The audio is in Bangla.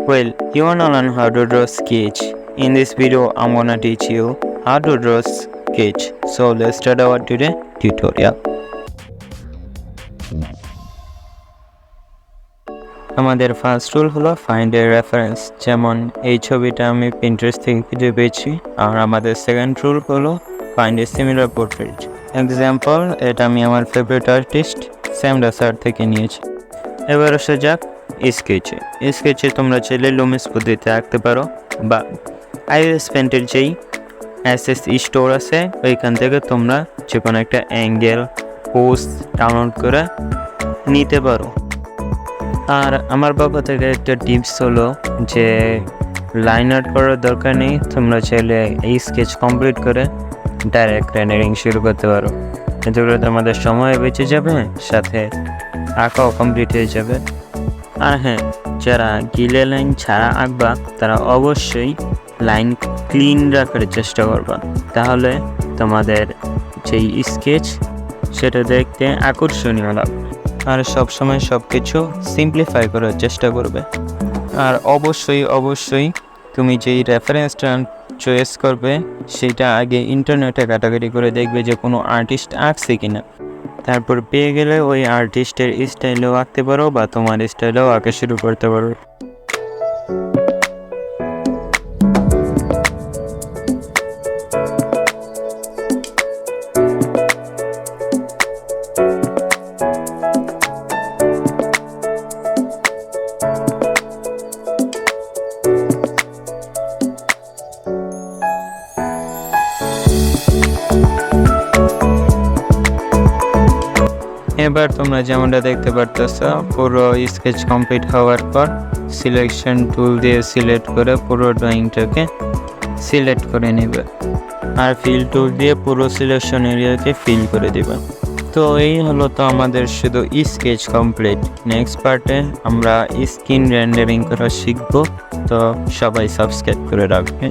Well, you wanna learn how to draw sketch. In this video, I'm gonna teach you how to draw sketch. So let's start our today tutorial. আমাদের ফার্স্ট রুল হলো ফাইন্ড এ রেফারেন্স, যেমন এই ছবিটা আমি পিন্টারেস্ট থেকে খুঁজে পেয়েছি। আর আমাদের সেকেন্ড রুল হলো find a similar portrait. Example, এটা আমি আমার ফেভারিট আর্টিস্ট স্যামডা স্যার থেকে নিয়েছি। এবার আসা যাক স্কেচে তোমরা চাইলে লুমিস পদ্ধতিতে আঁকতে পারো, বা IBIS পেন্টের যেই SS স্টোর আছে ওইখান থেকে তোমরা যে কোনো একটা অ্যাঙ্গেল পোস্ট ডাউনলোড করে নিতে পারো। আর আমার পক্ষ থেকে একটা টিপস হলো যে লাইন আর্ট করার দরকার নেই, তোমরা চাইলে এই স্কেচ কমপ্লিট করে ডাইরেক্ট রেন্ডারিং শুরু করতে পারো। এতে করে তোমাদের সময় বেঁচে যাবে, সাথে আঁকাও কমপ্লিট হয়ে যাবে। আর হ্যাঁ, যারা গিলে লাইন ছাড়া আঁকবা তারা অবশ্যই লাইন ক্লিন রাখার চেষ্টা করবা, তাহলে তোমাদের যেই স্কেচ সেটা দেখতে আকর্ষণীয় লাগবে। আর সবসময় সব কিছু সিম্পলিফাই করার চেষ্টা করবে। আর অবশ্যই তুমি যেই রেফারেন্সটা চয়েস করবে সেটা আগে ইন্টারনেটে ঘাটাঘাটি করে দেখবে যে কোনো আর্টিস্ট আঁকছে কিনা। তারপর পেয়ে গেলে ওই আর্টিস্টের স্টাইলেও আঁকতে পারো বা তোমার স্টাইলেও আঁকা শুরু করতে পারো। এবার তোমরা যেমনটা দেখতে পারতেছো, পুরো স্কেচ কমপ্লিট হওয়ার পর সিলেকশন টুল দিয়ে সিলেক্ট করে পুরো ড্রয়িংটাকে সিলেক্ট করে নেবে, আর ফিল টুল দিয়ে পুরো সিলেকশন এরিয়াকে ফিল করে দেবে। তো এই হলো তো আমাদের শুধু স্কেচ কমপ্লিট। নেক্সট পার্টে আমরা স্ক্রিন রেন্ডারিং করা শিখবো, তো সবাই সাবস্ক্রাইব করে রাখবে।